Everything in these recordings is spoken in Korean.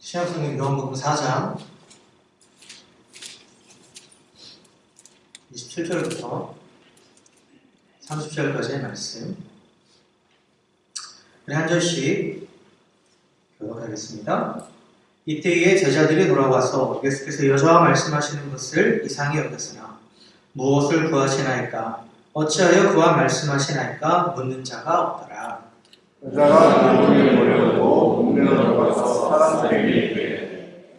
신약성경 요한복음 4장 27절부터 30절까지의 말씀, 우리 한 절씩 교독하겠습니다. 이때에 제자들이 돌아와서 예수께서 여자와 말씀하시는 것을 이상히 여겼으나 무엇을 구하시나이까? 어찌하여 그와 말씀하시나이까? 묻는 자가 없더라. 여자가 물고기를 몰려오고 문에 들어가서 사람들에게 이르되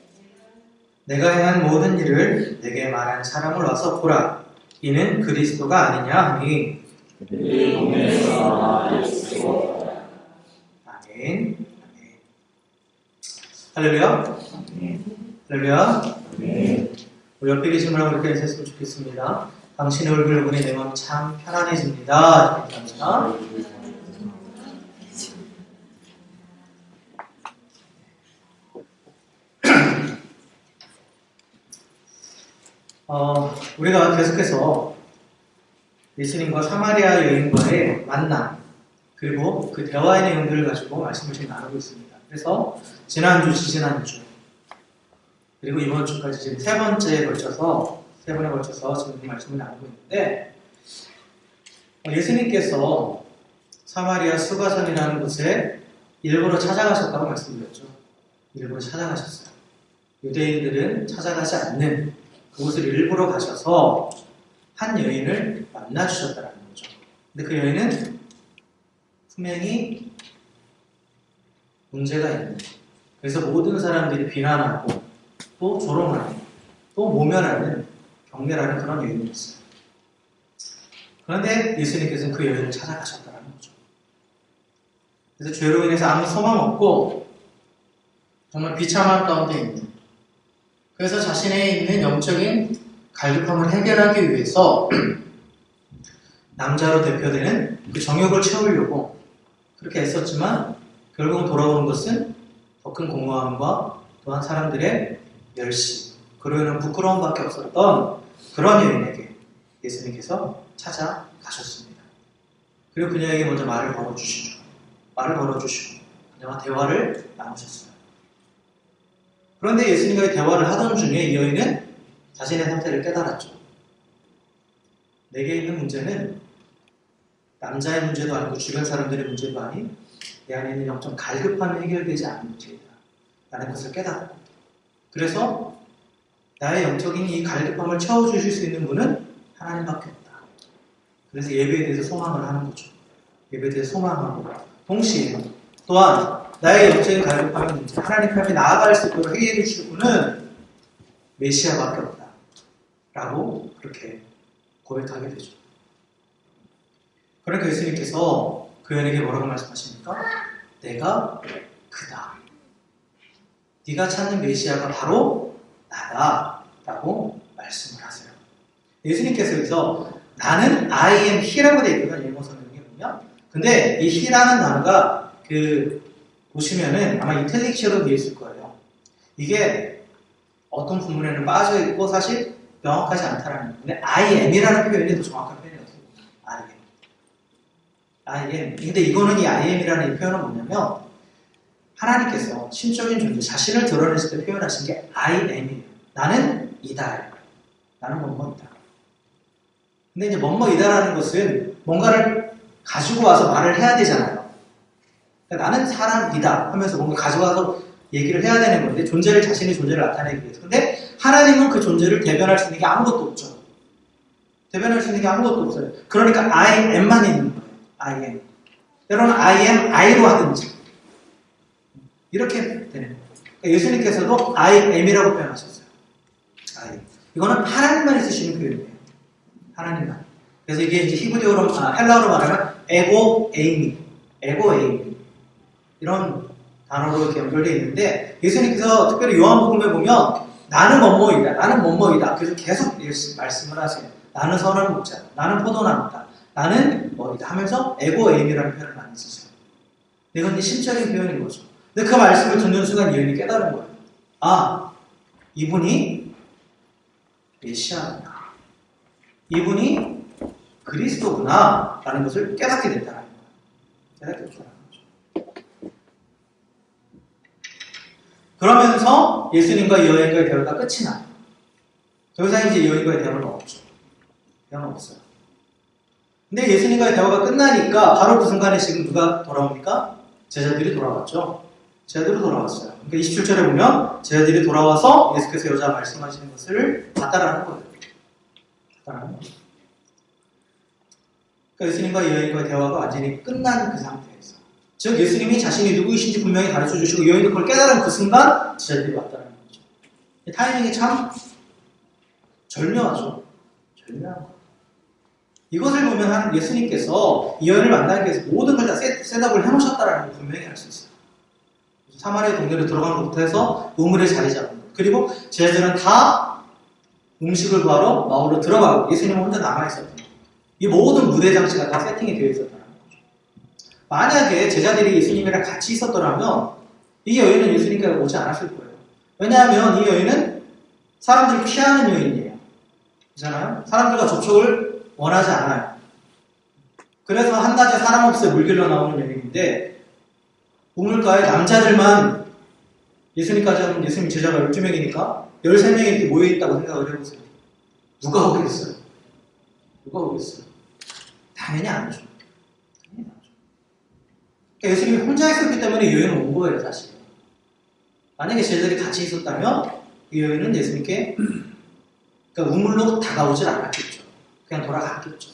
내가 행한 모든 일을 내게 말한 사람을 와서 보라. 이는 그리스도가 아니냐 하니. 이 동네에서 예수고 아멘. 할렐루야. 할렐루야. 우리 옆에 계신 분하고 이렇게 인사했으면 좋겠습니다. 당신의 얼굴을 보니 내 마음이 참 편안해집니다. 감사합니다. 우리가 계속해서 예수님과 사마리아 여인과의 만남, 그리고 그 대화의 내용들을 가지고 말씀을 지금 나누고 있습니다. 그래서 지난주, 지지난주, 그리고 이번 주까지 지금 세 번에 걸쳐서 지금 말씀을 나누고 있는데, 예수님께서 사마리아 수가선이라는 곳에 일부러 찾아가셨다고 말씀드렸죠. 일부러 찾아가셨어요. 유대인들은 찾아가지 않는 그곳을 일부러 가셔서 한 여인을 만나주셨다는 거죠. 근데 그 여인은 분명히 문제가 있는, 그래서 모든 사람들이 비난하고 또 조롱하는, 또 모멸하는, 경멸하는 그런 여인이었어요. 그런데 예수님께서는 그 여인을 찾아가셨다는 거죠. 그래서 죄로 인해서 아무 소망 없고 정말 비참한 가운데 있는, 그래서 자신에 있는 영적인 갈급함을 해결하기 위해서 남자로 대표되는 그 정욕을 채우려고 그렇게 애썼지만 결국은 돌아오는 것은 더 큰 공허함과 또한 사람들의 멸시, 그로 인한 부끄러움밖에 없었던 그런 여인에게 예수님께서 찾아가셨습니다. 그리고 그녀에게 먼저 말을 걸어주시고 그녀와 대화를 나누셨어요. 그런데 예수님과의 대화를 하던 중에 이 여인은 자신의 상태를 깨달았죠. 내게 있는 문제는 남자의 문제도 아니고 주변 사람들의 문제도 아닌 내 안에 있는 영적 갈급함이 해결되지 않는 문제이다 라는 것을 깨달았고, 그래서 나의 영적인 이 갈급함을 채워주실 수 있는 분은 하나님밖에 없다. 그래서 예배에 대해서 소망을 하는 거죠. 예배에 대해서 소망하고, 동시에 또한 나의 영적인 갈급함의 문제, 하나님 앞에 나아갈 수 있도록 해결해 주실 분은 메시아밖에 없다 라고 그렇게 고백하게 되죠. 그러니까 예수님께서 그 여인에게 뭐라고 말씀하십니까? 내가 그다. 네가 찾는 메시아가 바로 나다 라고 말씀을 하세요. 예수님께서 여기서 나는 I am he라고 되어 있거든요. 일본 성경에 보면. 근데 이 he라는 단어가 보시면은 아마 이탈릭처럼 되어 있을 거예요. 이게 어떤 부분에는 빠져 있고 사실 명확하지 않다라는 거예요. 근데 I am이라는 표현이 더 정확한 표현이었어요. I am. 근데 이거는 이 I am이라는 이 표현은 뭐냐면 하나님께서 신적인 존재, 자신을 드러냈을 때 표현하신 게 I am이에요. 나는 이다. 나는 뭐뭐이다. 근데 이제 뭐뭐이다라는 것은 뭔가를 가지고 와서 말을 해야 되잖아요. 그러니까 나는 사람이다 하면서 뭔가 가져와서 얘기를 해야 되는 건데, 자신의 존재를 나타내기 위해서. 근데 하나님은 그 존재를 대변할 수 있는 게 아무것도 없죠. 대변할 수 있는 게 아무것도 없어요. 그러니까 I am만 있는 거예요. I am. 때로는 I am I로 하든지 이렇게 되는 거예요. 그러니까 예수님께서도 I am이라고 표현하셨어요. I. 이거는 하나님만이 쓰시는 표현이에요. 하나님만. 그래서 이게 이제 히브리어로, 헬라어로 말하면 에고 에이미, 이런 단어로 이렇게 연결되어 있는데, 예수님께서 특별히 요한복음에 보면 나는 뭐뭐이다. 그래서 계속 말씀을 하세요. 나는 선한 목자, 나는 포도나무다, 나는 뭐이다 하면서 에고에임이라는 표현을 많이 쓰세요. 이건 이제 심적인 표현인 거죠. 근데 그 말씀을 듣는 순간 이 여인이 깨달은 거예요. 아, 이분이 메시아구나, 이분이 그리스도구나 라는 것을 깨닫게 됐다는 거예요. 깨닫게 됐다는 거죠. 그러면서 예수님과 이 여인과의 대화가 끝이 나요. 더 이상 이제 이 여인과의 대화는 없죠. 대화는 없어요. 근데 예수님과의 대화가 끝나니까 바로 그 순간에 지금 누가 돌아옵니까? 제자들이 돌아왔죠. 제자들이 돌아왔어요. 그러니까 27절에 보면 제자들이 돌아와서 예수께서 여자가 말씀하시는 것을 봤다라는 거예요. 봤다라는 거예요. 그러니까 예수님과 이 여인과의 대화가 완전히 끝난 그 상태에서, 즉 예수님이 자신이 누구이신지 분명히 가르쳐 주시고 여인도 그걸 깨달은 그 순간 제자들이 왔다는 거죠. 타이밍이 참 절묘하죠. 절묘한 거예요. 이것을 보면 예수님께서 이 여인을 만나기 위해서 모든 걸 다 셋업을 해놓으셨다는 걸 분명히 알 수 있어요. 사마리아 동네로 들어간 것부터 해서 우물에 자리 잡은 것, 그리고 제자들은 다 음식을 구하러 마을로 들어가고 예수님은 혼자 남아있었던 것, 이 모든 무대 장치가 다 세팅이 되어 있었다는 거죠. 만약에 제자들이 예수님이랑 같이 있었더라면 이 여인은 예수님께 오지 않았을 거예요. 왜냐하면 이 여인은 사람들을 피하는 여인이에요. 그렇잖아요? 사람들과 접촉을 원하지 않아요. 그래서 한낮에 사람 없이 물길로 나오는 여인인데, 우물가에 남자들만 예수님까지 하면 예수님 제자가 12명이니까 13명이 이렇게 모여있다고 생각을 해보세요. 누가 오겠어요? 누가 오겠어요? 당연히 안 오죠. 당연히 안 오죠. 그러니까 예수님이 혼자 있었기 때문에 이 여인은 온 거예요, 사실. 만약에 제자들이 같이 있었다면 이 여인은 예수님께, 그러니까 우물로 다가오질 않았겠죠. 그냥 돌아갔겠죠.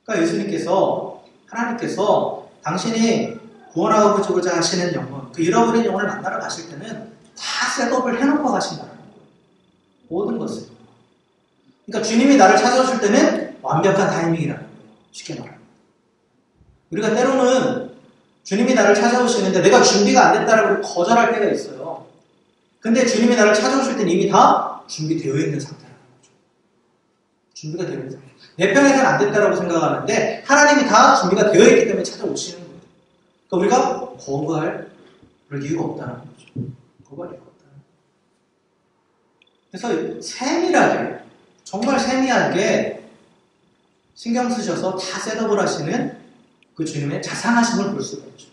그러니까 예수님께서, 하나님께서 당신이 구원하고자 하시는 영혼, 그 잃어버린 영혼을 만나러 가실 때는 다 셋업을 해놓고 가신다는 거예요. 모든 것을. 그러니까 주님이 나를 찾아오실 때는 완벽한 타이밍이라는 거예요. 쉽게 말하면. 우리가 때로는 주님이 나를 찾아오시는데 내가 준비가 안 됐다라고 거절할 때가 있어요. 근데 주님이 나를 찾아오실 때는 이미 다 준비되어 있는 상태라는 거죠. 준비가 되어 있는 상태. 내 편에서는 안 됐다라고 생각하는데 하나님이 다 준비가 되어 있기 때문에 찾아오시는 거예요. 그러니까 우리가 거부할 이유가 없다는 거죠. 거부할 이유가 없다는 거죠. 그래서 세밀하게, 정말 세밀하게 신경 쓰셔서 다 셋업을 하시는 그 주님의 자상하심을 볼 수가 있죠.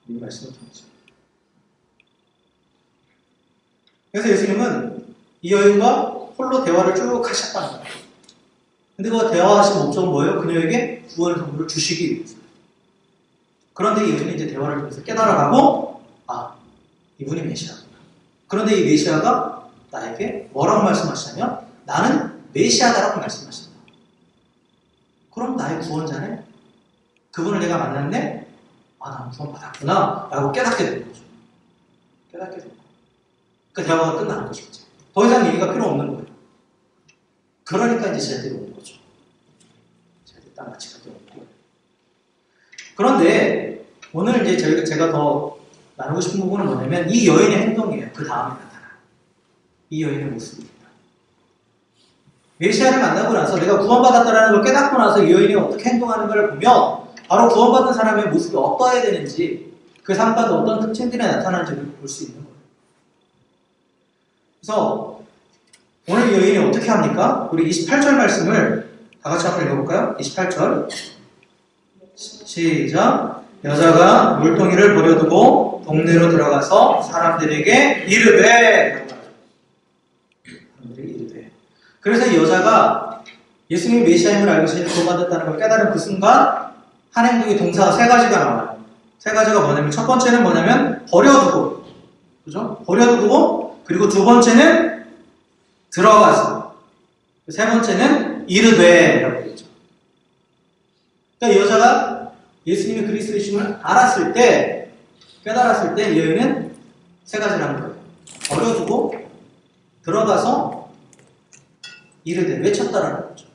이 말씀을 통해서. 그래서 예수님은 이 여인과 홀로 대화를 쭉 하셨다는 거예요. 근데 그 대화하신 목적은 뭐예요? 그녀에게 구원의 선물을 주시기 위해서. 그런데 이 여인은 이제 대화를 통해서 깨달아가고, 아, 이분이 메시아구나. 그런데 이 메시아가 나에게 뭐라고 말씀하시냐면, 나는 메시아다라고 말씀하신다. 그럼 나의 구원자네? 그분을 내가 만났네? 아, 난 구원 받았구나. 라고 깨닫게 되는 거죠. 깨닫게 되는 거예요. 그 대화가 끝나는 거죠. 이제. 더 이상 얘기가 필요 없는 거예요. 그러니까 이제 제자들이 오는 거죠. 제자들이 딱 같이 갔다 오는 거예요. 그런데 오늘 이제 제가 더 나누고 싶은 부분은 뭐냐면 이 여인의 행동이에요. 그 다음에 나타나는 이 여인의 모습입니다. 메시아를 만나고 나서 내가 구원받았다는 걸 깨닫고 나서 이 여인이 어떻게 행동하는가를 보면 바로 구원받은 사람의 모습이 어떠해야 되는지, 그 삶 가운데 어떤 특징들이 나타나는지를 볼 수 있는 거예요. 그래서 오늘 이 여인이 어떻게 합니까? 우리 28절 말씀을 다 같이 한번 읽어볼까요? 28절 시작. 여자가 물동이를 버려두고 동네로 들어가서 사람들에게 이르되, 그래서 이 여자가 예수님이 메시아임을 알고 구원받았다는 걸 깨달은 그 순간 한 행동의 동사가 세 가지가 나와요. 세 가지가 뭐냐면 첫 번째는 뭐냐면 버려두고, 그죠? 버려두고, 그리고 두 번째는 들어가서, 세 번째는 이르되라고 되죠. 그러니까 이 여자가 예수님이 그리스도이심을 알았을 때, 깨달았을 때 이 여인은 세 가지를 하는 거예요. 버려두고, 들어가서, 이르되, 외쳤다라는 거죠.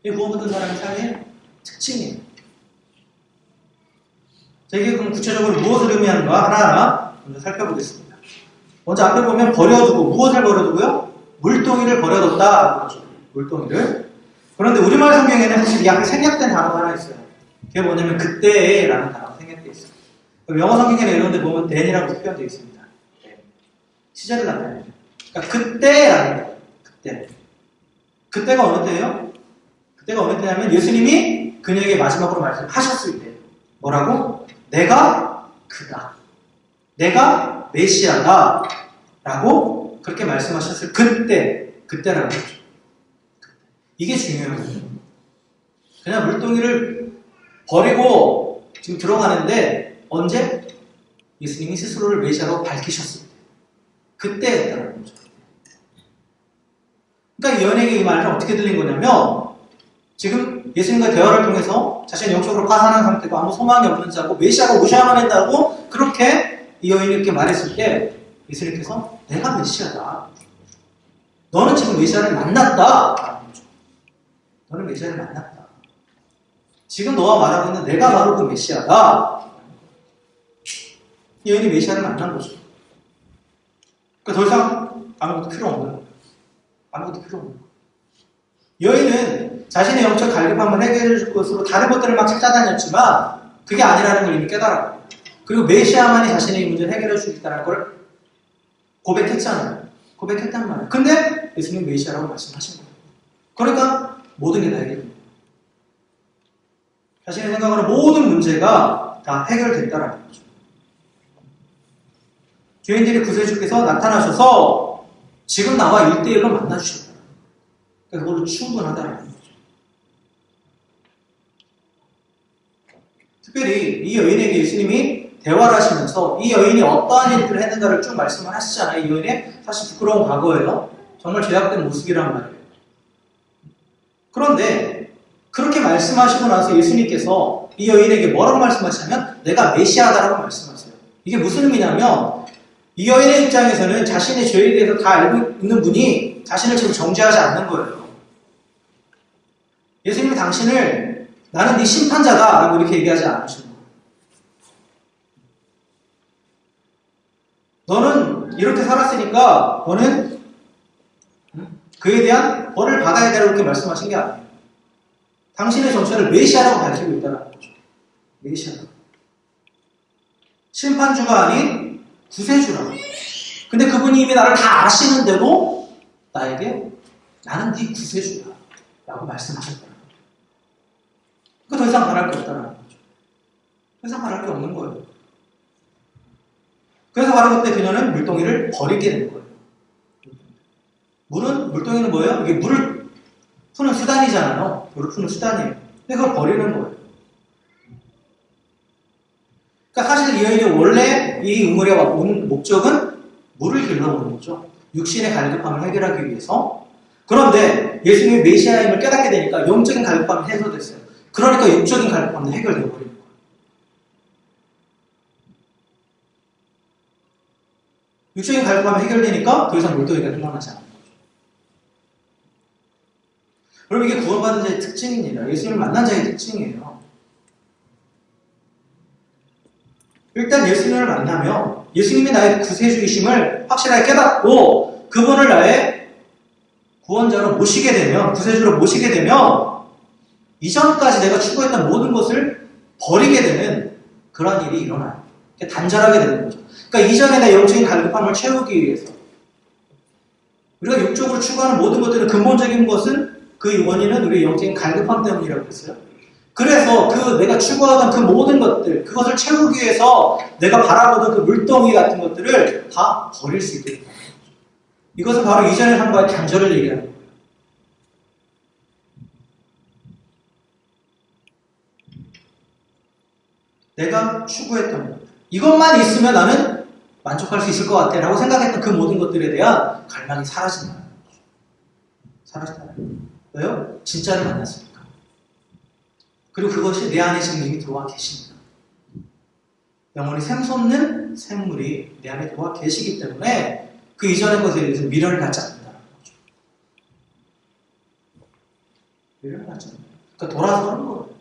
이 구원받은 사람의 삶의 특징이에요. 자, 이게 그럼 구체적으로 무엇을 의미하는가 하나하나 먼저 살펴보겠습니다. 먼저 앞에 보면 버려두고, 무엇을 버려두고요? 물동이를 버려뒀다. 그렇죠. 물동이를. 그런데 우리말 성경에는 사실 약간 생략된 단어가 하나 있어요. 그게 뭐냐면 그때라는 단어가 생략되어 있어요. 영어 성경에는 이런 데 보면 then이라고 표현되어 있습니다. 시제를 나타내죠. 그러니까 그때라는 거예요. 그때. 그때가 어느 때예요? 그때가 어느 때냐면 예수님이 그녀에게 마지막으로 말씀하셨을 때. 뭐라고? 내가 그가 내가 메시아다 라고 그렇게 말씀하셨을 그때라는 거죠. 이게 중요한 거죠. 그냥 물동이를 버리고 지금 들어가는데 언제? 예수님이 스스로를 메시아로 밝히셨을 때 그때였다는 거죠. 그러니까 이 여인에게 이 말은 어떻게 들린 거냐면 지금 예수님과 대화를 통해서 자신이 영적으로 파산한 상태고 아무 소망이 없는 자고 메시아가 오셔야만 한다고 그렇게 이 여인이 이렇게 말했을 때 예수님께서 내가 메시아다. 너는 지금 메시아를 만났다. 너는 메시아를 만났다. 지금 너와 말하고 있는 내가 바로 그 메시아다. 이 여인이 메시아를 만난 거죠. 그러니까 더 이상 아무것도 필요 없는 거예요. 아무것도 필요 없는 거예요. 여인은 자신의 영적 갈급함을 해결해 줄 것으로 다른 것들을 막 찾아다녔지만 그게 아니라는 걸 이미 깨달았고 그리고 메시아만이 자신의 문제를 해결해 줄 수 있다는 걸 고백했잖아요. 고백했단 말이에요. 근데 예수님이 메시아라고 말씀하신 거예요. 그러니까 모든 게 다 해결됩니다. 자신의 생각으로 모든 문제가 다 해결됐다는 거죠. 죄인들이 구세주께서 나타나셔서 지금 나와 1대1로 만나주셨다. 그래서 그걸로 충분하다는 거죠. 특별히 이 여인에게 예수님이 대화를 하시면서 이 여인이 어떠한 일들을 했는가를 쭉 말씀을 하시잖아요. 이 여인의 사실 부끄러운 과거예요. 정말 죄악된 모습이란 말이에요. 그런데 그렇게 말씀하시고 나서 예수님께서 이 여인에게 뭐라고 말씀하시냐면 내가 메시아다라고 말씀하세요. 이게 무슨 의미냐면 이 여인의 입장에서는 자신의 죄에 대해서 다 알고 있는 분이 자신을 지금 정죄하지 않는 거예요. 예수님이 당신을 나는 네 심판자다 라고 이렇게 얘기하지 않으시는 거예요. 너는 이렇게 살았으니까 너는 그에 대한 벌을 받아야 되라고 이렇게 말씀하신 게 아니에요. 당신의 정체를 메시아라고 밝히고 있다는 거죠. 메시아라고. 심판주가 아닌 구세주라고. 근데 그분이 이미 나를 다 아시는데도 나에게 나는 네 구세주다 라고 말씀하셨다는 거죠. 더 이상 바랄 게 없다는 거죠. 더 이상 바랄 게 없는 거예요. 그래서 바로 그때 그녀는 물동이를 버리게 된 거예요. 물동이는 뭐예요? 이게 물을 푸는 수단이잖아요. 물을 푸는 수단이에요. 근데 그걸 버리는 거예요. 그러니까 사실 이 여인이 원래 이 우물에 온 목적은 물을 길러오는 거죠. 육신의 갈급함을 해결하기 위해서. 그런데 예수님이 메시아임을 깨닫게 되니까 영적인 갈급함이 해소됐어요. 그러니까 육적인 갈급함도 해결되어 버리는 거예요. 육적인 갈급함이 해결되니까 더 이상 물동이가 생각나지 않는 거죠. 그럼 이게 구원받은 자의 특징입니다. 예수님을 만난 자의 특징이에요. 일단 예수님을 만나면 예수님이 나의 구세주이심을 확실하게 깨닫고 그분을 나의 구원자로 모시게 되면, 구세주로 모시게 되면 이전까지 내가 추구했던 모든 것을 버리게 되는 그런 일이 일어나요. 단절하게 되는 거죠. 그러니까 이전에 내 영적인 갈급함을 채우기 위해서 우리가 육적으로 추구하는 모든 것들은 근본적인 것은 그 원인은 우리의 영적인 갈급함 때문이라고 했어요. 그래서 그 내가 추구하던 그 모든 것들, 그것을 채우기 위해서 내가 바라보던 그 물동이 같은 것들을 다 버릴 수 있게 됩니다. 이것은 바로 이전의 삶과의 단절을 얘기하는 거예요. 내가 추구했던 것, 이것만 있으면 나는 만족할 수 있을 것 같아 라고 생각했던 그 모든 것들에 대한 갈망이 사라진다는 거죠. 사라진다는 거예요. 왜요? 진짜를 만났으니까. 그리고 그것이 내 안에 지금 이미 들어와 계십니다. 영원히 샘솟는 샘물이 내 안에 들어와 계시기 때문에 그 이전의 것에 대해서 미련을 갖지 않는다는 거죠. 미련을 갖지 않는다. 그러니까 돌아서는 거예요.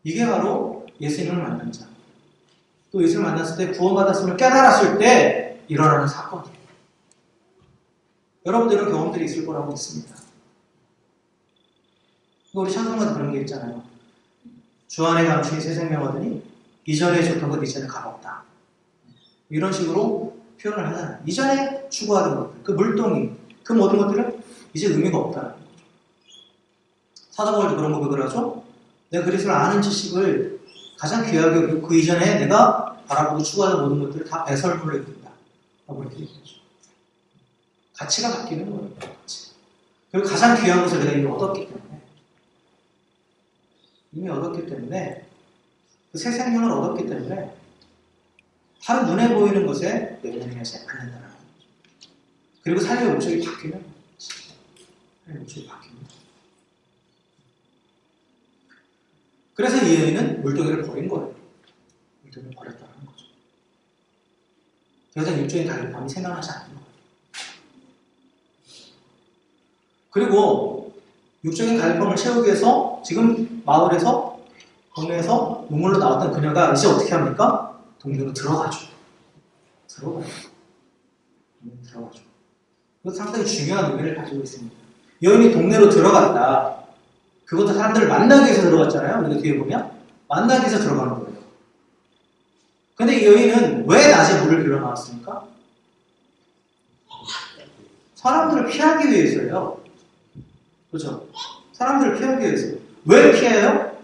이게 바로 예수님을 만난 자. 또 예수님을 만났을 때 구원받았음을 깨달았을 때 일어나는 사건이에요. 여러분들은 경험들이 있을 거라고 믿습니다. 우리 찬송가도 그런 게 있잖아요. 주 안에 감추인 새 생명 얻으니 이전에 줬던 것 이제는 값없다. 이런 식으로 표현을 하잖아요. 이전에 추구하던 것들, 그 물동이, 그 모든 것들은 이제 의미가 없다는 거죠. 사도 바울도 그런 고백을 하죠. 내가 그리스도를 아는 지식을 가장 귀하게 여기고 그 이전에 내가 바라보고 추구하는 모든 것들을 다 배설물로 여긴다. 라고 이렇게 얘기하죠. 가치가 바뀌는 거예요. 가치. 그리고 가장 귀한 것을 내가 이미 얻었기 때문에 그 새 생명을 얻었기 때문에 다른 눈에 보이는 것에 연연하지 않는다는 거죠. 그리고 삶의 목적이 바뀌는 거죠. 그래서 이 여인은 물동이를 버린 거예요. 물동이를 버렸다는 거죠. 더 이상 육적인 갈급함이 생각나지 않는 거예요. 그리고 육적인 갈급함을 채우기 위해서 지금 마을에서 동네에서 눈물로 나왔던 그녀가 이제 어떻게 합니까? 동네로 들어가죠. 이것도 상당히 중요한 의미를 가지고 있습니다. 여인이 동네로 들어갔다. 그것도 사람들을 만나기 위해서 들어갔잖아요. 우리가 뒤에 보면 만나기 위해서 들어가는 거예요. 근데 이 여인은 왜 낮에 물을 빌려 나왔습니까? 사람들을 피하기 위해서예요. 그렇죠? 사람들을 피하기 위해서. 왜 피해요?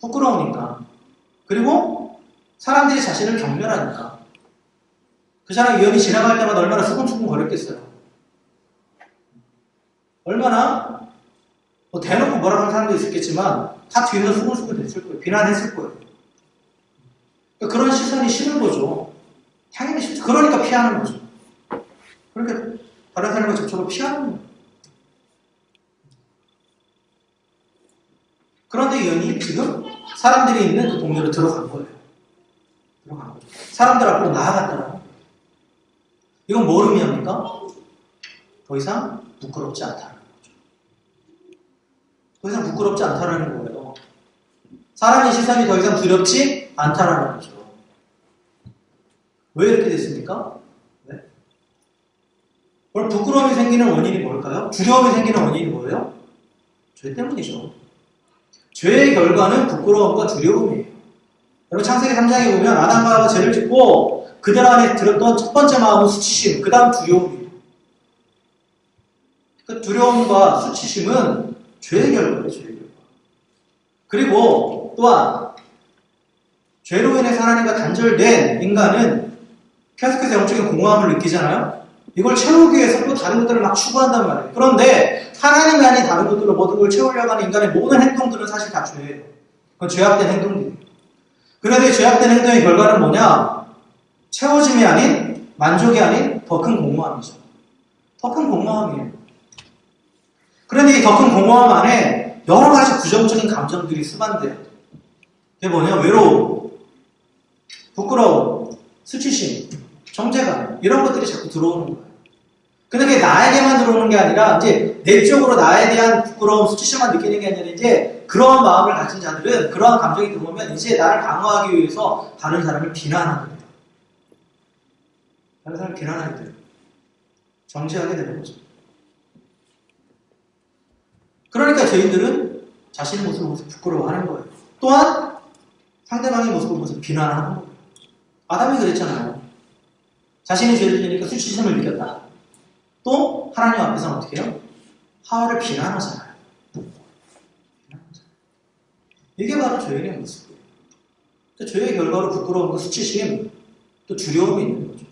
부끄러우니까. 그리고 사람들이 자신을 경멸하니까. 그 사람 이 여인이 지나갈 때마다 얼마나 수근수근 거렸겠어요. 얼마나 뭐 대놓고 뭐라고 하는 사람도 있었겠지만 다 뒤에서 수근수근 됐을 거예요. 비난했을 거예요. 그러니까 그런 시선이 싫은 거죠. 당연히 싫죠. 그러니까 피하는 거죠. 그렇게 다른 사람과 접촉을 피하는 거예요. 그런데 이 여인이 지금 사람들이 있는 그 동네로 들어간 거예요. 사람들 앞으로 나아갔다는 거예요. 이건 뭘 의미합니까? 더 이상 부끄럽지 않다는 거죠. 더 이상 부끄럽지 않다는 거예요. 사람의 시선이 더 이상 두렵지 않다는 거죠. 왜 이렇게 됐습니까? 네? 오늘 부끄러움이 생기는 원인이 뭘까요? 두려움이 생기는 원인이 뭐예요? 죄 때문이죠. 죄의 결과는 부끄러움과 두려움이에요. 여러분 창세기 3장에 보면 아담과 하와가 죄를 짓고 그들 안에 들었던 첫 번째 마음은 수치심, 그 다음 두려움이에요. 그 두려움과 수치심은 죄의 결과예요. 죄의 결과. 그리고 또한 죄로 인해 하나님과 단절된 인간은 계속해서 영적인 공허함을 느끼잖아요. 이걸 채우기 위해서 또 다른 것들을 막 추구한단 말이에요. 그런데 하나님이 아닌 다른 것들로 모든 걸 채우려고 하는 인간의 모든 행동들은 사실 다 죄예요. 그건 죄악된 행동들이에요. 그런데 죄악된 행동의 결과는 뭐냐? 채워짐이 아닌, 만족이 아닌 더 큰 공허함이죠. 더 큰 공허함이에요. 그런데 이 더 큰 공허함 안에 여러 가지 부정적인 감정들이 수반돼요. 그게 뭐냐? 외로움, 부끄러움, 수치심, 정죄감, 이런 것들이 자꾸 들어오는 거예요. 근데 그게 나에게만 들어오는 게 아니라 이제 내적으로 나에 대한 부끄러움, 수치심만 느끼는 게 아니라 이제 그런 마음을 가진 자들은 그러한 감정이 들어오면 이제 나를 방어하기 위해서 다른 사람을 비난하게 돼요. 다른 사람을 비난하게 돼요. 정죄하게 되는 거죠. 그러니까 저희들은 자신의 모습을 보면서 부끄러워하는 거예요. 또한 상대방의 모습을 보면서 비난하는 거예요. 아담이 그랬잖아요. 자신이 죄를 지으니까 수치심을 느꼈다. 또 하나님 앞에서는 어떻게 해요? 하와를 비난하잖아요. 이게 바로 죄인의 모습이에요. 죄의 결과로 부끄러움과 수치심, 또 두려움이 있는 거죠.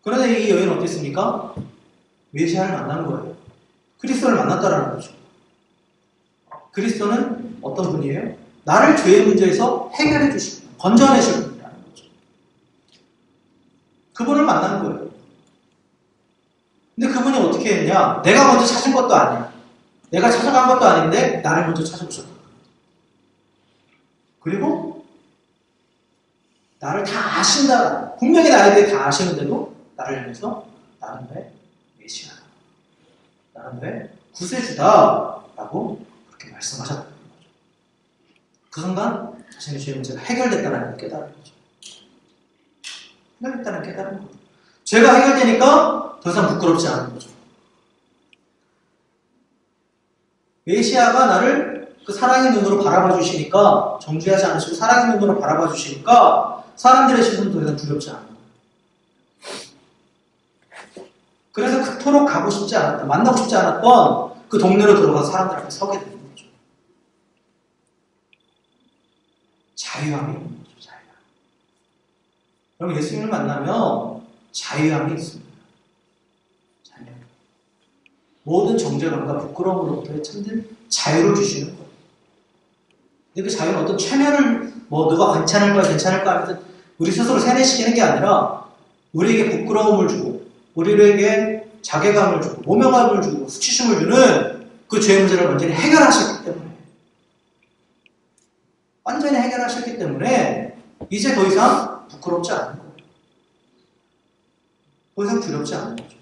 그런데 이 여인은 어땠습니까? 메시아를 만난 거예요. 그리스도를 만났다라는 거죠. 그리스도는 어떤 분이에요? 나를 죄의 문제에서 해결해 주시고 건져내실 분이라는 거죠. 그분을 만난 거예요. 근데 그분이 어떻게 했냐? 내가 먼저 찾은 것도 아니야. 내가 찾아간 것도 아닌데 나를 먼저 찾아오셨다. 그리고 나를 다 아신다. 분명히 나에 대해 다 아시는데도 나를 향해서 나는 왜 메시아다. 나는 왜 구세주다. 라고 그렇게 말씀하셨다는 거죠. 그 순간 자신의 죄의 문제가 해결됐다는 걸 깨달은 거죠. 해결됐다는 깨달은 거죠. 죄가 해결되니까 더 이상 부끄럽지 않은 거죠. 메시아가 나를 그 사랑의 눈으로 바라봐 주시니까, 정죄하지 않으시고 사랑의 눈으로 바라봐 주시니까 사람들의 시선은 더 이상 두렵지 않은 거예요. 그래서 그토록 가고 싶지 않았던, 만나고 싶지 않았던 그 동네로 들어가서 사람들 앞에 서게 되는 거죠. 자유함이 있는 거죠. 자유함. 그럼 예수님을 만나면 자유함이 있습니다. 자유함. 모든 정죄감과 부끄러움으로부터의 참된 자유를 주시는 거예요. 근데 그 자유는 어떤 최면을 누가 괜찮을 거야 하면서 우리 스스로 세뇌시키는 게 아니라 우리에게 부끄러움을 주고 우리에게 자괴감을 주고 모멸감을 주고 수치심을 주는 그 죄의 문제를 완전히 해결하셨기 때문에 완전히 해결하셨기 때문에 이제 더 이상 부끄럽지 않은 거예요. 더 이상 두렵지 않은 거죠.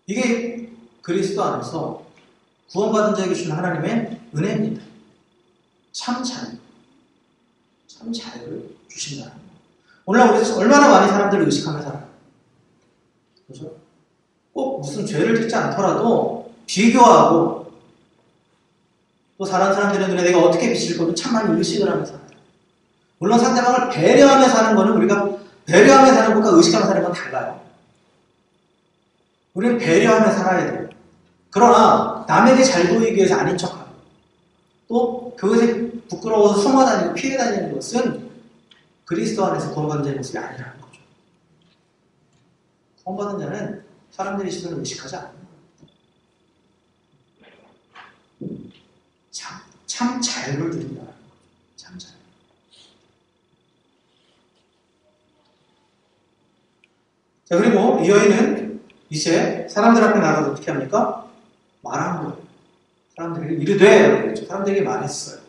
이게 그리스도 안에서 구원받은 자에게 주는 하나님의 은혜입니다. 참 자유를 주신다는 거예요. 오늘날 우리 얼마나 많이 사람들을 의식하며 살아요. 그렇죠? 꼭 무슨 죄를 짓지 않더라도 비교하고 또 다른 사람들의 눈에 내가 어떻게 비칠 거면 참 많이 의식을 하며 살아요. 물론 상대방을 배려하며 사는 거는 우리가 배려하며 사는 것과 의식하며 사는 건 달라요. 우리는 배려하며 살아야 돼요. 그러나 남에게 잘 보이기 위해서 아닌 척하고 또 그것에 부끄러워서 숨어 다니고 피해 다니는 것은 그리스도 안에서 구원받은 자의 모습이 아니라는 거죠. 구원받은 자는 사람들의 시선을 의식하지 않는 거예요. 참 자유를 누린다는 거죠. 참 자유. 자, 그리고 이 여인은 이제 사람들 앞에 나가서 어떻게 합니까? 말한 거예요. 사람들에게 이르되, 사람들에게 말했어요.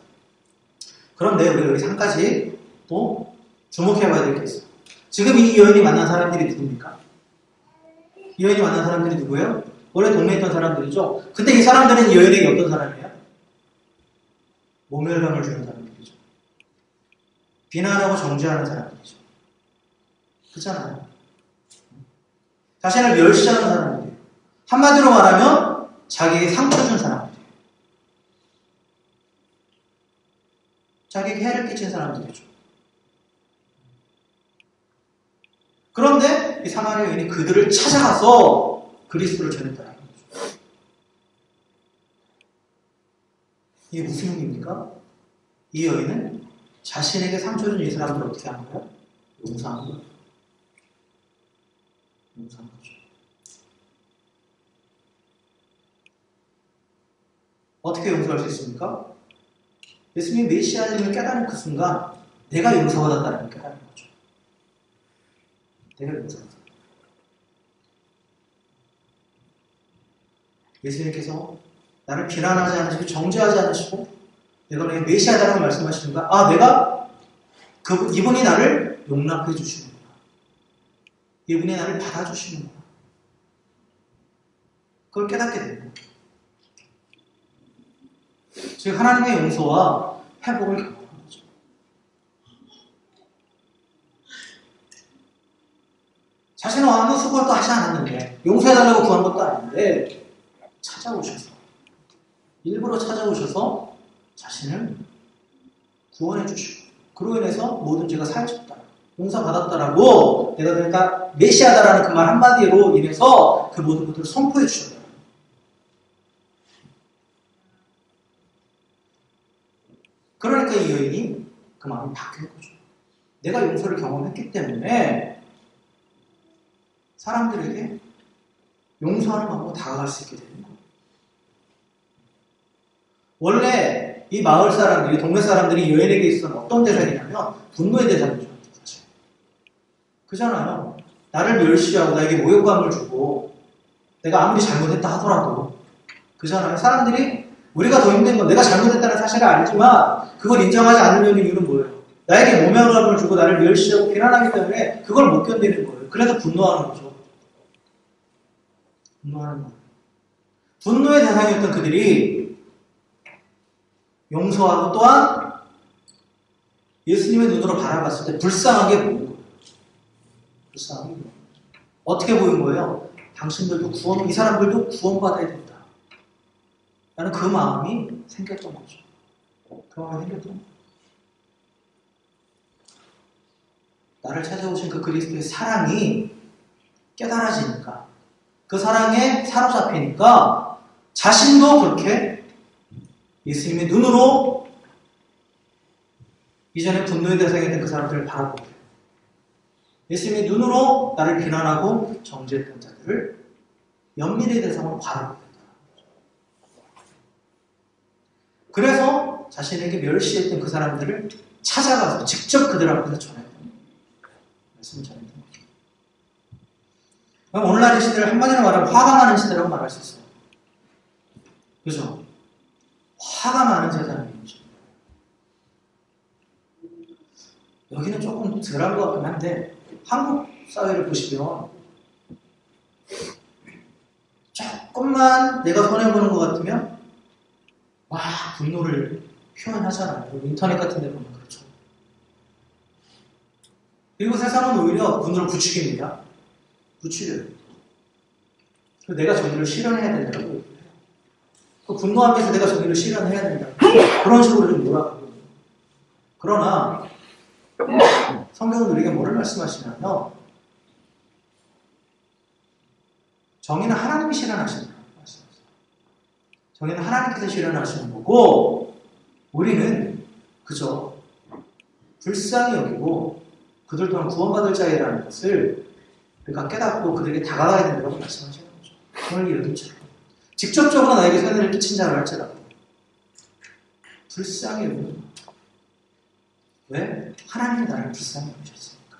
그런데 우리가 여기서 한 가지 또 주목해봐야 될 게 있어요. 지금 이 여인이 만난 사람들이 누굽니까? 이 여인이 만난 사람들이 누구예요? 원래 동네에 있던 사람들이죠. 근데 이 사람들은 이 여인에게 어떤 사람이에요? 모멸감을 주는 사람들이죠. 비난하고 정죄하는 사람들이죠. 그렇잖아요. 자신을 멸시하는 사람들이에요. 한마디로 말하면 자기에게 상처 준 사람들이에요. 자기에게 해를 끼친 사람들이죠. 그런데 이 사마리아 여인이 그들을 찾아가서 그리스도를 전했다는 거죠. 이게 무슨 의미입니까? 이 여인은 자신에게 상처 준 이 사람들을 어떻게 한 거예요? 용서한 거예요. 용서한 거죠. 어떻게 용서할 수 있습니까? 예수님이 메시아임을 깨달은 그 순간 내가 용서받았다는 걸 깨달은 거죠. 내가 용서받았다. 예수님께서 나를 비난하지 않으시고 정죄하지 않으시고 내가 너의 메시아다라고 말씀하시는가? 아, 내가 이분이 나를 용납해 주시는구나. 이분이 나를 받아주시는구나. 그걸 깨닫게 됩니다. 즉 하나님의 용서와 회복을 경험하는 거죠. 자신은 아무 수고도 하지 않았는데 용서해달라고 구한 것도 아닌데 찾아오셔서 일부러 찾아오셔서 자신을 구원해 주시고 그로 인해서 모든 죄가 사해졌다. 용서받았다라고 내가 그러니까 메시아다라는 그 말 한마디로 인해서 그 모든 것들을 선포해 주셨다. 그러니까 이 여인이 그 마음이 바뀐 거죠. 내가 용서를 경험했기 때문에 사람들에게 용서하는 방법으로 다가갈 수 있게 되는 거예요. 원래 이 마을 사람들이, 동네 사람들이 이 여인에게 있어서는 어떤 대상이냐면 분노의 대상이죠. 사실. 그잖아요. 나를 멸시하고 나에게 모욕감을 주고 내가 아무리 잘못했다 하더라도 그잖아요. 사람들이 우리가 더 힘든 건 내가 잘못했다는 사실을 알지만 그걸 인정하지 않으려는 이유는 뭐예요? 나에게 모멸감을 주고 나를 멸시하고 비난하기 때문에 그걸 못 견디는 거예요. 그래서 분노하는 거죠. 분노하는 거예요. 분노의 대상이었던 그들이 용서하고 또한 예수님의 눈으로 바라봤을 때 불쌍하게 보인 거예요. 불쌍하게 보인 거예요. 어떻게 보인 거예요? 당신들도 이 사람들도 구원받아야 된다. 라는 그 마음이 생겼던 거죠. 그 마음이 생겼던 거예요. 나를 찾아오신 그 그리스도의 사랑이 깨달아지니까 그 사랑에 사로잡히니까 자신도 그렇게 예수님의 눈으로 이전에 분노의 대상이었던 그 사람들을 바라보게 돼요. 예수님의 눈으로 나를 비난하고 정죄했던 자들을 연민의 대상으로 바라보게 된다. 그래서 자신에게 멸시했던 그 사람들을 찾아가서 직접 그들 앞에서 전했던 말씀을 전했던 거죠. 오늘날의 시대를 한마디로 말하면 화가 나는 시대라고 말할 수 있어요. 그죠? 화가 많은 세상이죠. 여기는 조금 덜한 것 같긴 한데 한국 사회를 보시면 조금만 내가 손해보는 것 같으면 와 분노를 표현하잖아요. 인터넷 같은 데 보면 그렇죠. 그리고 세상은 오히려 분노를 부추깁니다. 부추겨요. 내가 정의를 실현해야 된다고 얘기해요. 그 분노하면서 내가 정의를 실현해야 된다. 그런 식으로 좀 몰아가거든요. 그러나 성경은 우리에게 뭐를 말씀하시냐면 정의는 하나님이 실현하신다. 정의는 하나님께서 실현하시는 거고 우리는 그저 불쌍히 여기고 그들 또한 구원받을 자이라는 것을 우리가 깨닫고 그들에게 다가가야 된다고 말씀하시는 거죠. 오늘 이렇게처럼 직접적으로 나에게 손해를 끼친 자를 할지라도 불쌍히 여기는 거죠. 왜? 하나님이 나를 불쌍히 여기셨으니까.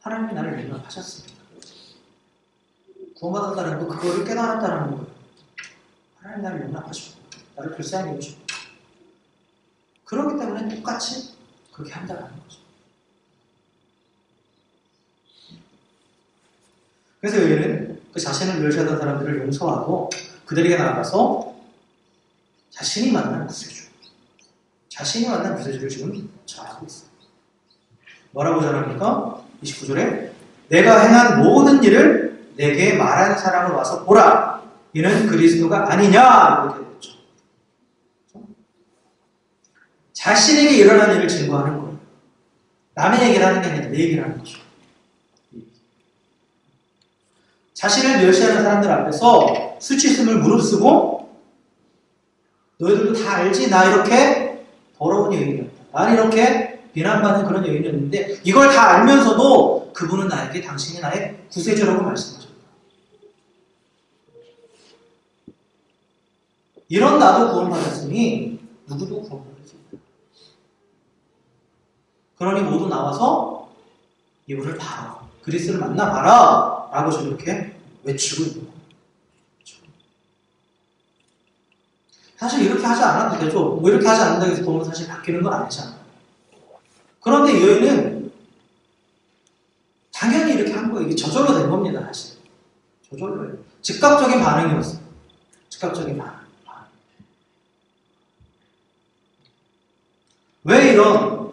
하나님이 나를 용납하셨으니까. 구원받았다는 거 그거를 깨달았다는 거예요. 하나님 나를 용납하시고 나를 불쌍히 여기시고 그렇기 때문에 똑같이 그렇게 한다는 거죠. 그래서 여기는 그 자신을 멸시하던 사람들을 용서하고 그들에게 나아가서 자신이 만난 구세주를 지금 전하고 있어요. 뭐라고 전합니까? 29절에 내가 행한 모든 일을 내게 말한 사람을 와서 보라. 이는 그리스도가 아니냐 이렇게 됐죠. 자신에게 일어난 일을 증거하는 거예요. 남의 얘기를 하는 게 아니라 내 얘기를 하는 거죠. 자신을 멸시하는 사람들 앞에서 수치심을 무릅쓰고 너희들도 다 알지? 나 이렇게 더러운 여인이었다. 난 이렇게 비난받는 그런 여인이었는데 이걸 다 알면서도 그분은 나에게 당신이 나의 구세주라고 말씀하셨다. 이런 나도 구원받았으니 누구도 구원받을 수 있다. 그러니 모두 나와서 이분을 봐라. 그리스도를 만나봐라. 라고 저렇게 외치고 있는 거예요. 사실 이렇게 하지 않아도 되죠. 뭐 이렇게 하지 않는다고 해서 보면 사실 바뀌는 건 아니잖아요. 그런데 이 여인은 당연히 이렇게 한 거예요. 이게 저절로 된 겁니다. 사실. 저절로예요. 즉각적인 반응이었어요. 즉각적인 반응. 왜 이런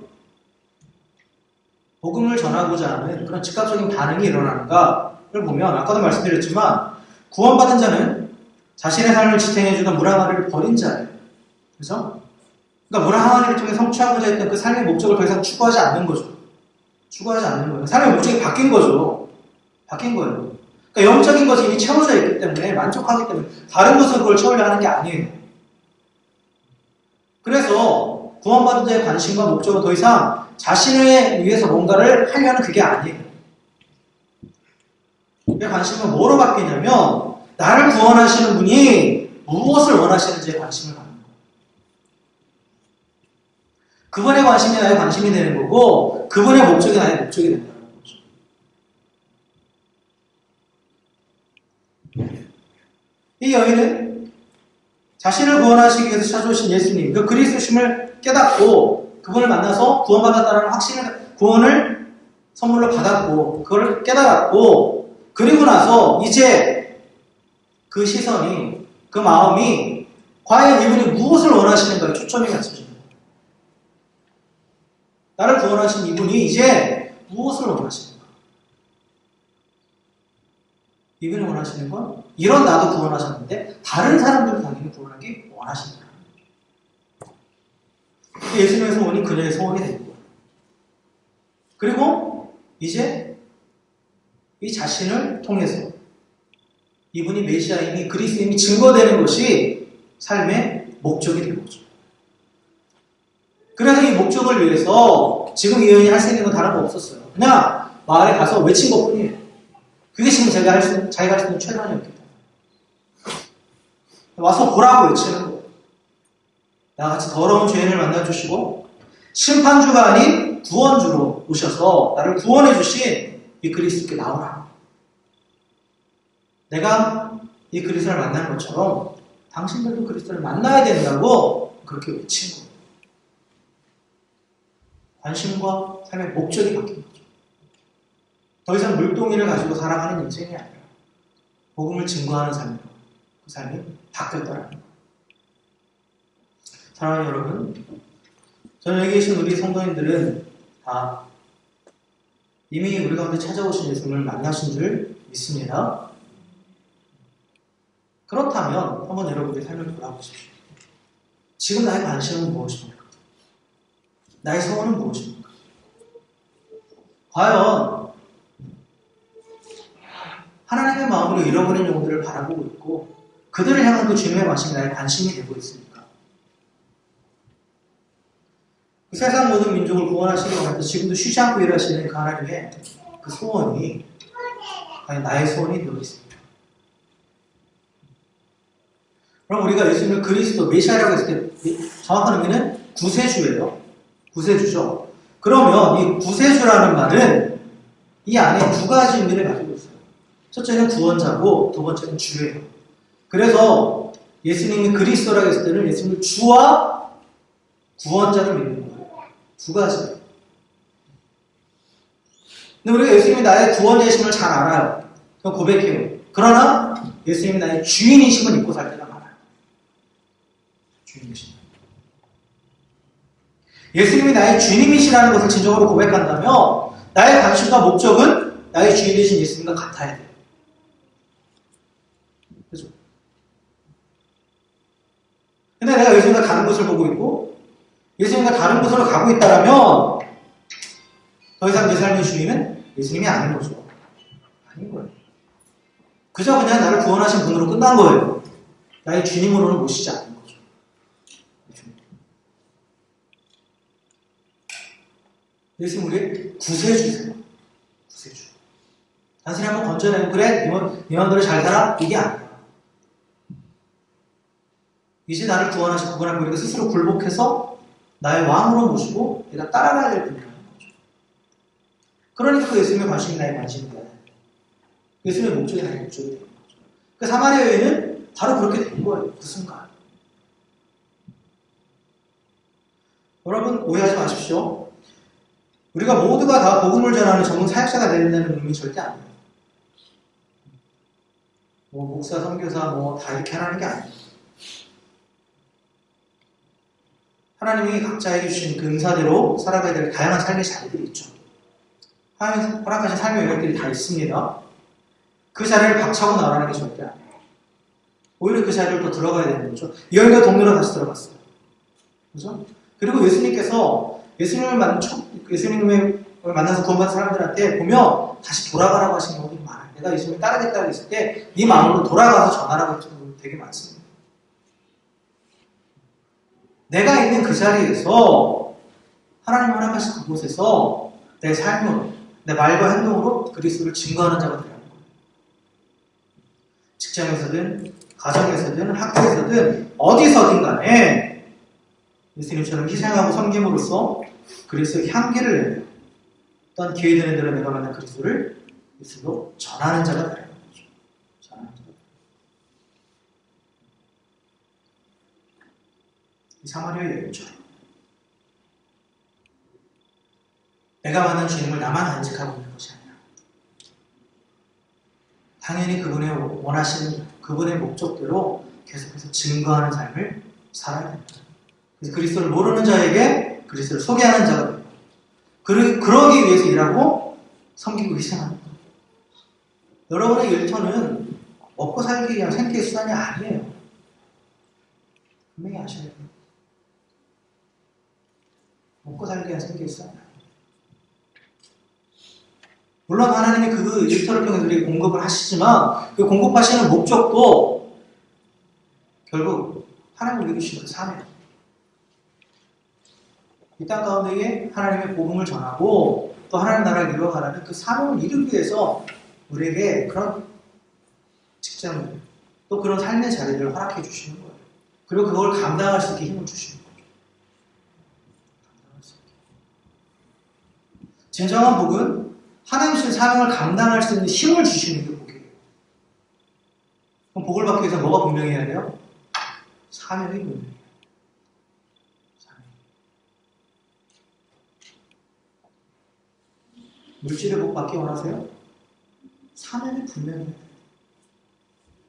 복음을 전하고자 하는 그런 즉각적인 반응이 일어나는가를 보면 아까도 말씀드렸지만 구원받은 자는 자신의 삶을 지탱해주던 무라마리를 버린 자예요. 그죠? 그러니까 무라마리를 통해 성취하고자 했던 그 삶의 목적을 더 이상 추구하지 않는 거죠. 추구하지 않는 거예요. 삶의 목적이 바뀐 거죠. 바뀐 거예요. 그러니까 영적인 것이 이미 채워져 있기 때문에 만족하기 때문에 다른 것으로 그걸 채우려 하는 게 아니에요. 그래서 구원받은 자의 관심과 목적은 더 이상 자신을 위해서 뭔가를 하려는 그게 아니에요. 그 관심은 뭐로 바뀌냐면 나를 구원하시는 분이 무엇을 원하시는지에 관심을 갖는 거예요. 그분의 관심이 나의 관심이 되는 거고 그분의 목적이 나의 목적이 된다는 거죠. 이 여인은 자신을 구원하시기 위해서 찾아오신 예수님, 그 그리스도심을 깨닫고 그분을 만나서 구원받았다는 확신을, 구원을 선물로 받았고 그걸 깨달았고 그리고 나서 이제 그 시선이, 그 마음이 과연 이분이 무엇을 원하시는가에 초점이 맞춰집니다. 나를 구원하신 이분이 이제 무엇을 원하시는가? 이분이 원하시는 건 이런 나도 구원하셨는데 다른 사람들도 당연히 구원하기 원하신다. 예수님의 소원이 그녀의 소원이 된 거예요. 그리고 이제 이 자신을 통해서 이분이 메시아임이 그리스도임이 증거되는 것이 삶의 목적이 되는 거죠. 그래서 이 목적을 위해서 지금 이 여인이 할 수 있는 건 다른 거 없었어요. 그냥 마을에 가서 외친 것뿐이에요. 그게 지금 자기가 할 수 있는 최선이었기 때문에. 와서 보라고 외치는 거예요. 나같이 더러운 죄인을 만나주시고 심판주가 아닌 구원주로 오셔서 나를 구원해 주신 이 그리스도께 나오라. 내가 이 그리스도를 만나는 것처럼 당신들도 그리스도를 만나야 된다고 그렇게 외친 거예요. 관심과 삶의 목적이 바뀐 거죠. 더 이상 물동이를 가지고 살아가는 인생이 아니라 복음을 증거하는 삶으로 그 삶이 바뀌었다는 거예요. 사랑하는 여러분, 저는 여기 계신 우리 성도님들은 다 이미 우리 가운데 찾아오신 예수님을 만나신 줄 믿습니다. 그렇다면 한번 여러분의 삶을 돌아보십시오. 지금 나의 관심은 무엇입니까? 나의 소원은 무엇입니까? 과연 하나님의 마음으로 잃어버린 영혼들을 바라보고 있고 그들을 향한 그 주님의 관심이 나의 관심이 되고 있습니까? 그 세상 모든 민족을 구원하시려고 하면서 지금도 쉬지 않고 일하시는 그 하나님의 그 소원이 과연 나의 소원이 되고 있습니다. 그럼 우리가 예수님을 그리스도 메시아라고 했을 때 정확한 의미는 구세주예요. 구세주죠. 그러면 이 구세주라는 말은 이 안에 두 가지 의미를 가지고 있어요. 첫째는 구원자고 두 번째는 주예요. 그래서 예수님이 그리스도라고 했을 때는 예수님을 주와 구원자를 믿는 거예요. 두 가지. 근데 우리가 예수님이 나의 구원자이심을 잘 알아요. 그럼 고백해요. 그러나 예수님이 나의 주인이심을 잊고 살 때가 많아요. 주인이심. 예수님이 나의 주님이시라는 것을 진정으로 고백한다면 나의 관심과 목적은 나의 주인 되신 예수님과 같아야 돼요. 그죠? 근데 내가 예수님과 다른 곳을 보고 있고 예수님과 다른 곳으로 가고 있다면 더 이상 내 삶의 주인은 예수님이 아닌 거죠. 아닌 거예요. 그저 그냥 나를 구원하신 분으로 끝난 거예요. 나의 주님으로는 모시지 않는 거죠. 예수님 우리의 구세주세요. 구세주. 단순히 한번 건져내고 그래 네 마음대로 잘 살아? 이게 아니야. 이제 나를 구원하신 그분을 우리가 스스로 굴복해서 나의 왕으로 모시고 내가 따라가야 될 분이라는 거죠. 그러니까 그 예수님의 관심이 나의 관심이다. 예수님의 목적이 나의 목적이 되는 거죠. 그 사마리아 여인은 바로 그렇게 된 거예요. 그 순간. 여러분 오해하지 마십시오. 우리가 모두가 다 복음을 전하는 전문 사역자가 된다는 의미 절대 아니에요. 뭐 목사, 선교사 뭐 다 이렇게 하라는 게 아니에요. 하나님이 각자에게 주신 그 은사대로 살아가야 될 다양한 삶의 자리들이 있죠. 하나님이 허락하신 삶의 영역들이 다 있습니다. 그 자리를 박차고 나가는 게 절대 아니에요. 오히려 그 자리를 더 들어가야 되는 거죠. 이 여인과 동료로 다시 들어갔어요. 그죠? 그리고 예수님께서 예수님을 만나서 구원받은 사람들한테 보면 다시 돌아가라고 하시는 경우도 많아요. 내가 예수님을 따르겠다고 했을 때 네 마음으로 돌아가서 전하라고 했던 경우도 되게 많습니다. 내가 있는 그 자리에서 하나님 허락하신 그곳에서 내 삶으로, 내 말과 행동으로 그리스도를 증거하는 자가 되라는 거예요. 직장에서든 가정에서든 학교에서든 어디서든 간에 예수님처럼 희생하고 섬김으로써 그리스도의 향기를 내요. 어떤 기회 되는 대로 내가 만난 그리스도를 예수로 전하는 자가 되라는 거죠. 전하는 자가. 이 사마리아 여인처럼 내가 만난 주님을 나만 간직하고 있는 것이 아니라 당연히 그분의 원하시는 그분의 목적대로 계속해서 증거하는 삶을 살아야 됩니다. 그래서 그리스도를 모르는 자에게 그리스도를 소개하는 자가 됩니다. 그러기 위해서 일하고 섬기고 희생하는 거예요. 여러분의 일터는 먹고 살기 위한 생계의 수단이 아니에요. 분명히 아셔야 돼요. 먹고 살기 위한 생계의 수단이 아니에요. 물론 하나님이 그 일터를 통해서 우리에게 공급을 하시지만 그 공급하시는 목적도 결국 하나님이 우리에게 주신 그 사명, 이 땅 가운데에 하나님의 복음을 전하고 또 하나님 나라를 이루어가라는 그 사명을 이루기 위해서 우리에게 그런 직장을 또 그런 삶의 자리를 허락해 주시는 거예요. 그리고 그걸 감당할 수 있게 힘을 주시는 거예요. 감당할 수 있게. 진정한 복은 하나님 주신 사명을 감당할 수 있는 힘을 주시는 게 복이에요. 그럼 복을 받기 위해서 뭐가 분명해야 돼요? 사명이 분명해요. 사명. 물질의 복 받기 원하세요? 사명이 분명해야 돼요.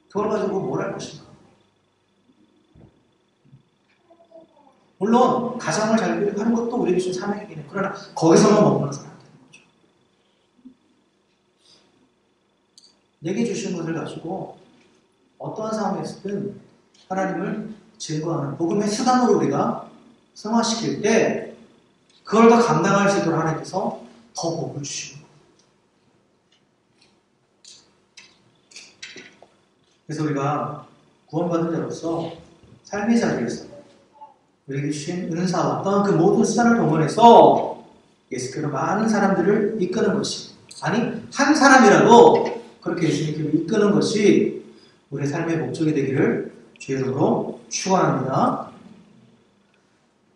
그걸 가지고 뭘 할 것인가? 물론 가정을 잘 꾸리고 하는 것도 우리에게 준 사명이긴 해요. 그러나 거기서만 머무는 사람 되는 거죠. 내게 주신 것을 가지고 어떠한 상황에서든 하나님을 증거하는 복음의 수단으로 우리가 승화시킬 때 그걸 더 감당할 수 있도록 하나님께서 더 복을 주시는 거예요. 그래서 우리가 구원받은 자로서 삶의 자리에서 우리에게 주신 은사와 또한 그 모든 수단을 동원해서 예수께로 많은 사람들을 이끄는 것이, 아니 한 사람이라도 그렇게 예수님께로 이끄는 것이 우리의 삶의 목적이 되기를 주의 이름으로 축원합니다.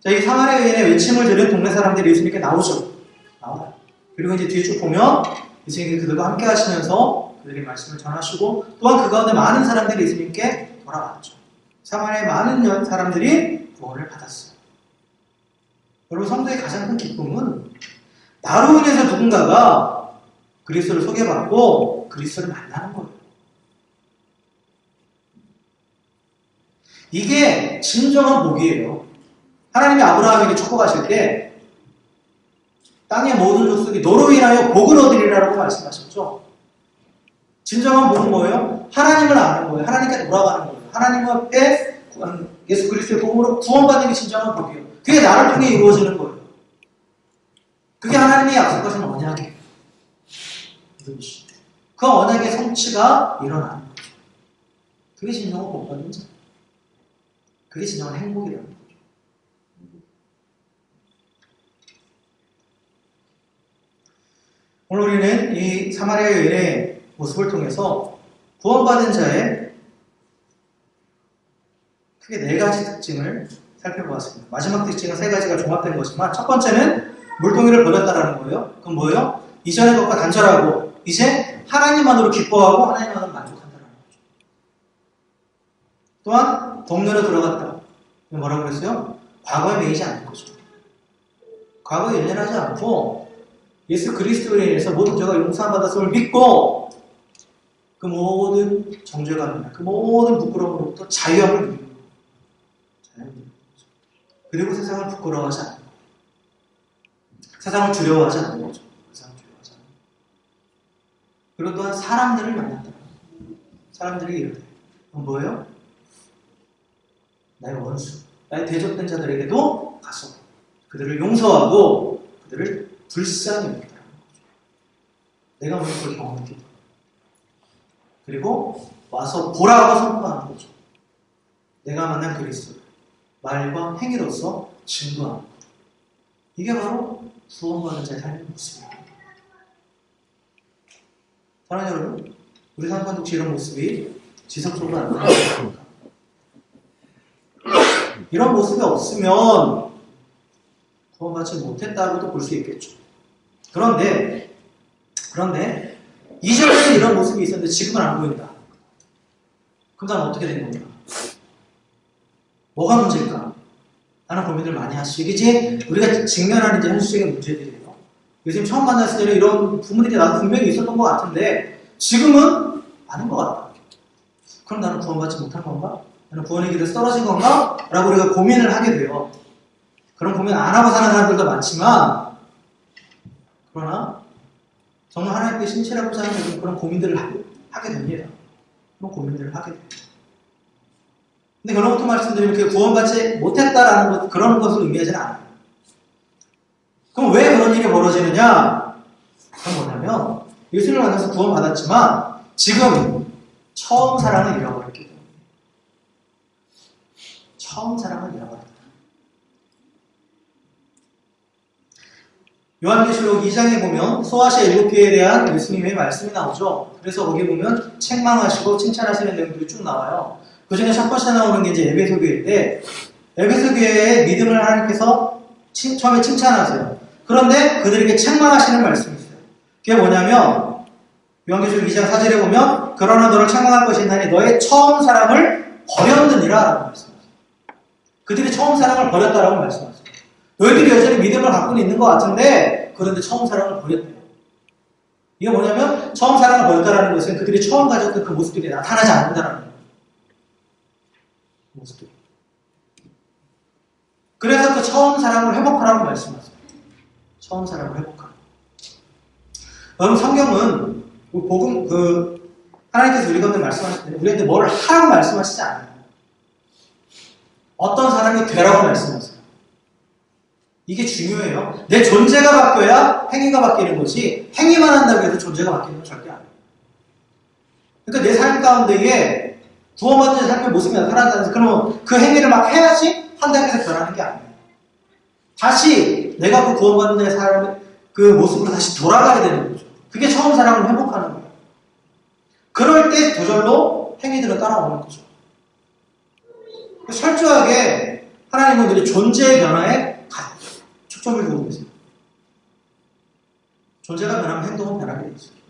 자, 이 사마리아 여인의 외침을 들은 동네 사람들이 예수님께 나오죠. 나와요. 그리고 이제 뒤에 쭉 보면 예수님께서 그들과 함께 하시면서 그들의 말씀을 전하시고 또한 그 가운데 많은 사람들이 예수님께 돌아왔죠. 사마리아의 많은 사람들이 구원을 받았어요. 여러분, 성도의 가장 큰 기쁨은 나로 인해서 누군가가 그리스도를 소개받고 그리스도를 만나는 거예요. 이게 진정한 복이에요. 하나님이 아브라함에게 축복하실 때 땅의 모든 족속이 너로 인하여 복을 얻으리라고 말씀하셨죠. 진정한 복은 뭐예요? 하나님을 아는 거예요. 하나님께 돌아가는 거예요. 하나님 앞에 예수 그리스도의 복음으로 구원받는 게 진정한 복이에요. 그게 나를 통해 이루어지는 거예요. 그게 하나님이 약속하신 언약이에요. 그 언약의 성취가 일어나는 거죠. 그게 진정한 복받는 자. 그게 진정한 행복이라는 거죠. 오늘 우리는 이 사마리아 여인의 모습을 통해서 구원받은 자의 크게 4가지 특징을 살펴보았습니다. 마지막 특징은 3가지가 종합된 것이지만 첫 번째는 물동이를 버렸다라는 거예요. 그건 뭐예요? 이전의 것과 단절하고 이제 하나님만으로 기뻐하고 하나님만으로 만족한다는 거죠. 또한 동네로 들어갔다. 뭐라고 그랬어요? 과거에 매이지 않는 거죠. 과거에 연연하지 않고 예수 그리스도에 인해서 모든 죄가 용서받았음을 믿고 그 모든 정죄감이나 그 모든 부끄러움으로부터 자유함을 누리는 거예요. 그리고 세상을 부끄러워하지 않는 거예요. 세상을 두려워하지 않는 거죠. 세상을 두려워하지 않는 거예요. 그리고 또한 사람들을 만난다. 사람들이 이르되 그건 뭐예요? 나의 원수, 나의 대적된 자들에게도 가서 그들을 용서하고 그들을 불쌍히 여기더라는 거죠. 내가 먼저 그걸 경험했기 때문에. 그리고 와서 보라고 선포하는 거죠. 내가 만난 그리스도를 말과 행위로서 증거하는 거죠. 이게 바로 구원받은 자의 삶의 모습입니다. 사랑하는 여러분, 우리 삶 가운데 혹시 이런 모습이 지속적으로 나타나십니까? 이런 모습이 없으면 구원받지 못했다고도 볼 수 있겠죠. 그런데 이전에는 이런 모습이 있었는데 지금은 안 보인다. 그럼 난 어떻게 된 건가? 뭐가 문제일까? 라는 고민을 많이 하시죠. 이게 이제 우리가 직면하는 이제 현실적인 문제들이에요. 요즘 처음 만났을 때는 이런 부분들이 나도 분명히 있었던 것 같은데 지금은 아닌 것 같다. 그럼 나는 구원받지 못한 건가? 나는 구원의 길에서 떨어진 건가? 라고 우리가 고민을 하게 돼요. 그런 고민 안 하고 사는 사람들도 많지만 그러나 정말 하나님께 신실하고 사는 분들은 그런 고민들을 하게 됩니다. 그런 고민들을 하게 됩니다. 근데 결론부터 말씀드리면 그 구원받지 못했다라는 것, 그런 것을 의미하지는 않아요. 그럼 왜 그런 일이 벌어지느냐? 그건 뭐냐면 예수를 만나서 구원받았지만 지금 처음 사랑을 잃어버렸기 때문에 처음 사랑을 잃어버렸다. 요한계시록 2장에 보면 소아시아 7교회에 대한 예수님의 말씀이 나오죠. 그래서 거기 보면 책망하시고 칭찬하시는 내용들이 쭉 나와요. 그 중에 첫 번째 나오는 게 이제 에베소 교회인데, 에베소 교회의 믿음을 하나님께서 처음에 칭찬하세요. 그런데 그들에게 책망하시는 말씀이 있어요. 그게 뭐냐면 요한계시록 2장 4절에 보면 그러나 너를 책망할 것이 있나니 너의 처음 사랑을 버렸느니라 라고 말씀하세요. 그들이 처음 사랑을 버렸다라고 말씀하세요. 너희들이 여전히 믿음을 갖고 있는 것 같은데 그런데 처음 사랑을 버렸대요. 이게 뭐냐면 처음 사랑을 버렸다는 것은 그들이 처음 가졌던 그 모습들이 나타나지 않는다는 거예요. 모습들. 그래서 그 처음 사랑을 회복하라고 말씀하세요. 처음 사랑을 회복하라. 여러분 성경은 복음 하나님께서 우리 가운데 말씀하실 때 우리한테 뭘 하라고 말씀하시지 않아요. 어떤 사람이 되라고 말씀하세요. 이게 중요해요. 내 존재가 바뀌어야 행위가 바뀌는 거지 행위만 한다고 해서 존재가 바뀌는 건 절대 아니에요. 그러니까 내 삶 가운데에 구원받은 삶의 모습이 나타난다면서 그러면 그 행위를 막 해야지 한다고 해서 변하는 게 아니에요. 다시 내가 그 구원받는 내 삶의 그 모습으로 다시 돌아가야 되는 거죠. 그게 처음 사랑을 회복하는 거예요. 그럴 때 저절로 행위들은 따라오는 거죠. 철저하게 하나님은 우리 존재의 변화에 초점을 두고 계세요. 존재가 변하면 행동은 변하게 되어 있어요.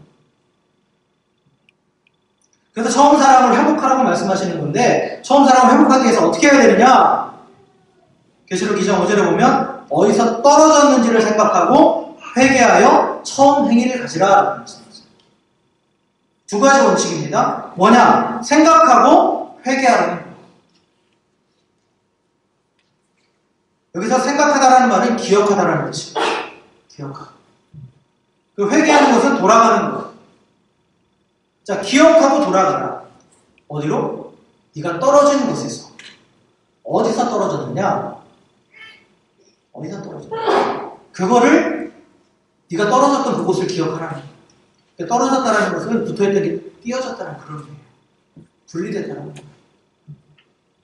그래서 처음 사랑을 회복하라고 말씀하시는 건데 처음 사랑을 회복하기 위해서 어떻게 해야 되느냐? 계시록 2장 5절에 보면 어디서 떨어졌는지를 생각하고 회개하여 처음 행위를 가지라 말씀하세요. 두 가지 원칙입니다. 뭐냐? 생각하고 회개하라는 거예요. 여기서 생각하다라는 말은 기억하다라는 뜻이에요. 기억하다. 그 회개하는 것은 돌아가는 거예요. 자, 기억하고 돌아가라. 어디로? 네가 떨어진 곳에서. 어디서 떨어졌느냐? 어디서 떨어졌느냐? 그거를 네가 떨어졌던 그곳을 기억하라는 거예요. 떨어졌다라는 것은 붙어있던 게 띄어졌다는 그런 거예요. 분리됐다는 거예요.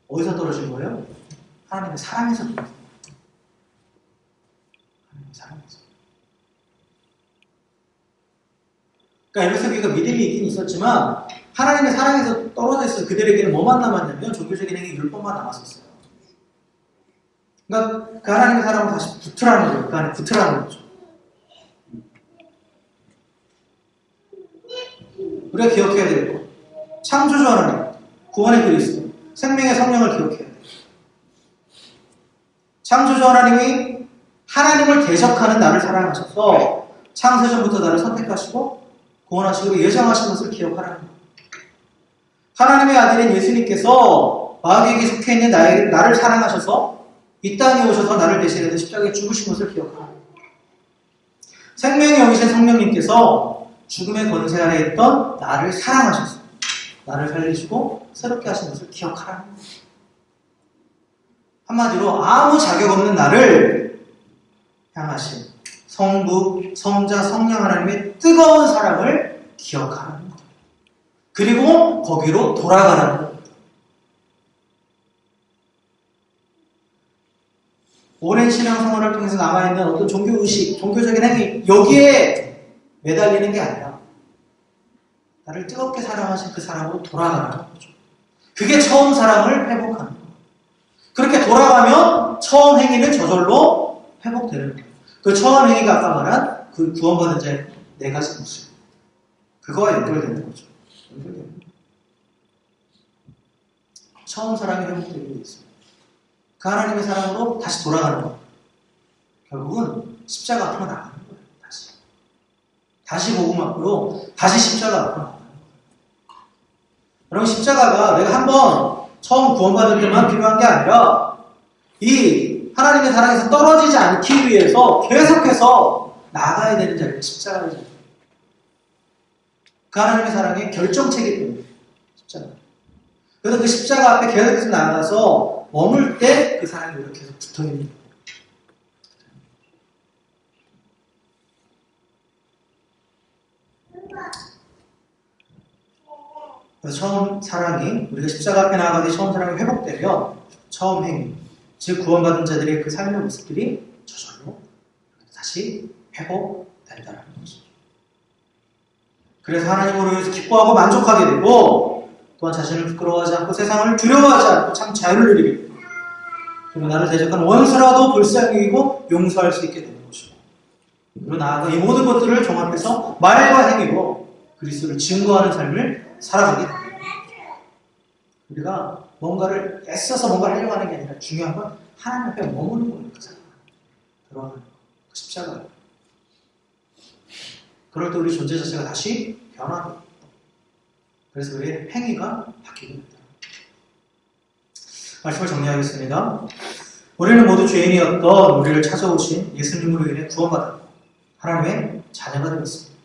어디서 떨어진 거예요? 하나님의 사랑에서 떨어진 거예요. 사랑에서. 그러니까 에베소 교회가 믿음이 있긴 있었지만 하나님의 사랑에서 떨어져 있어서 그들에게는 뭐만 남았냐면 종교적인 행위 율법만 남았었어요. 그러니까 그 하나님의 사랑을 다시 붙으라는 거예요. 그 안에 붙으라는 거죠. 우리가 기억해야 될 것. 창조주 하나님, 구원의 그리스도, 생명의 성령을 기억해야 돼요. 창조주 하나님이 하나님을 대적하는 나를 사랑하셔서 창세전부터 나를 선택하시고 구원하시고 예정하신 것을 기억하라는 거예요. 하나님의 아들인 예수님께서 마귀에게 속해 있는 나를 사랑하셔서 이 땅에 오셔서 나를 대신해서 십자가에 죽으신 것을 기억하라는 거예요. 생명의 영이신 성령님께서 죽음의 권세 아래 있던 나를 사랑하셔서 나를 살리시고 새롭게 하신 것을 기억하라는 거예요. 한마디로 아무 자격 없는 나를 향하신 성부, 성자, 성령 하나님의 뜨거운 사랑을 기억하라는 거예요. 그리고 거기로 돌아가라는 거예요. 오랜 신앙 생활을 통해서 남아있는 어떤 종교의식, 종교적인 행위 여기에 매달리는 게 아니라 나를 뜨겁게 사랑하신 그 사랑으로 돌아가라는 거죠. 그게 처음 사랑을 회복하는 거예요. 그렇게 돌아가면 처음 행위는 저절로 회복되는 거예요. 그 처음 행위가 아까 말한 그 구원받은 자의 네 가지 모습. 그거와 연결되는 거죠. 연결되는 거예요. 처음 사랑이 회복되기 위해서. 그 하나님의 사랑으로 다시 돌아가는 거예요. 결국은 십자가 앞으로 나가는 거예요. 다시 복음 앞으로, 다시 십자가 앞으로 나가는 거예요. 여러분 십자가가 내가 한번 처음 구원받을 때만 필요한 게 아니라 이 하나님의 사랑에서 떨어지지 않기 위해서 계속해서 나아가야 되는 자리가 십자가의 자리예요. 그 하나님의 사랑의 결정체이기 때문에 십자가. 그래서 그 십자가 앞에 계속해서 나아가서 머물 때 그 사랑이 이렇게 계속 붙어있는 거예요. 그래서 처음 사랑이, 우리가 십자가 앞에 나아가기 처음 사랑이 회복되면 처음 행위, 즉 구원받은 자들의 그 삶의 모습들이 저절로 다시 회복된다는 것이죠. 그래서 하나님으로 인해서 기뻐하고 만족하게 되고, 또한 자신을 부끄러워하지 않고 세상을 두려워하지 않고 참 자유를 누리게 됩니다. 그리고 나를 대적한 원수라도 불쌍히 여기고 용서할 수 있게 되는 것이고, 그리고 나아가 이 모든 것들을 종합해서 말과 행위로 그리스도를 증거하는 삶을 살아가게 됩니다. 우리가 뭔가를 애써서 뭔가를 하려고 하는 게 아니라 중요한 건 하나님 앞에 머무는 거예요. 그 사람 들어가는 거, 그 십자가예요. 그럴 때 우리 존재 자체가 다시 변화합니다. 그래서 우리의 행위가 바뀌게 됩니다. 말씀을 정리하겠습니다. 우리는 모두 죄인이었던 우리를 찾아오신 예수님으로 인해 구원받았고 하나님의 자녀가 되었습니다.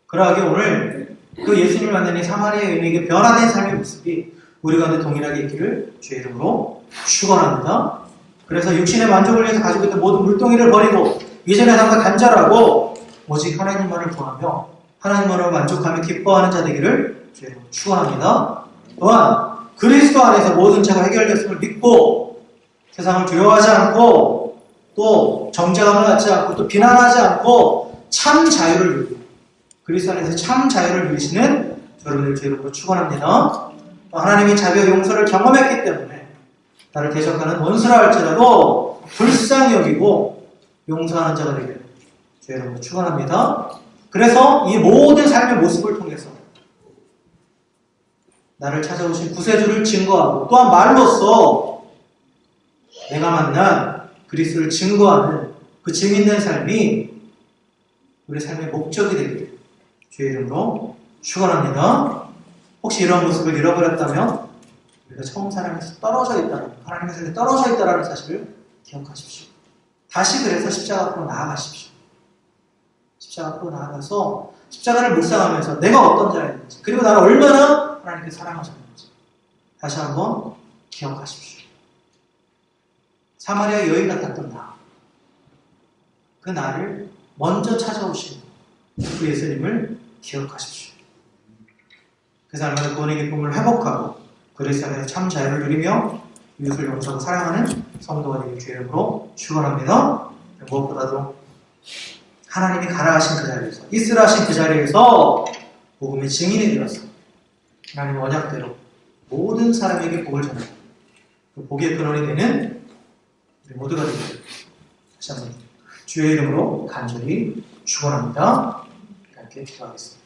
그러하게 오늘 그 예수님을 만나니 사마리아 여인에게 변화된 삶의 모습이 우리 가운데 동일하게 있기를 주의 이름으로 축원합니다. 그래서 육신의 만족을 위해서 가지고 있던 모든 물동이를 버리고 이전의 삶과 단절하고 오직 하나님만을 구하며 하나님만으로 만족하며 기뻐하는 자 되기를 주의 이름으로 축원합니다. 또한 그리스도 안에서 모든 죄가 해결됐음을 믿고 세상을 두려워하지 않고 또 정죄감을 갖지 않고 또 비난하지 않고 참 자유를 누리고 그리스도 안에서 참 자유를 누리시는 여러분들 주의 이름으로 축원합니다. 하나님이 자비와 용서를 경험했기 때문에 나를 대적하는 원수라 할지라도 불쌍히 여기고 용서하는 자가 되기를 주의 이름으로 축원합니다. 그래서 이 모든 삶의 모습을 통해서 나를 찾아오신 구세주를 증거하고 또한 말로써 내가 만난 그리스도를 증거하는 그 증인된 삶이 우리 삶의 목적이 되기를 주의 이름으로 축원합니다. 혹시 이런 모습을 잃어버렸다면 우리가 처음 사랑에서 떨어져 있다는, 하나님에서 떨어져 있다는 사실을 기억하십시오. 다시 그래서 십자가 앞으로 나아가십시오. 십자가 앞으로 나아가서 십자가를 묵상하면서 내가 어떤 자였는지 그리고 나를 얼마나 하나님께 사랑하셨는지 다시 한번 기억하십시오. 사마리아 여인 같았던 나, 그 나를 먼저 찾아오신 그 예수님을 기억하십시오. 그 삶의 구원의 기쁨을 회복하고 그리스도 안에서 참 자유를 누리며 이웃을 용서하고 사랑하는 성도가 되길 주의 이름으로 축원합니다. 무엇보다도 하나님이 가라 하신 그 자리에서, 있으라 하신 그 자리에서 복음의 증인이 되어서 하나님의 언약대로 모든 사람에게 복을 전하고 그 복의 근원이 되는 우리 모두가 되기를 다시 한번 주의 이름으로 간절히 축원합니다. 함께 기도하겠습니다.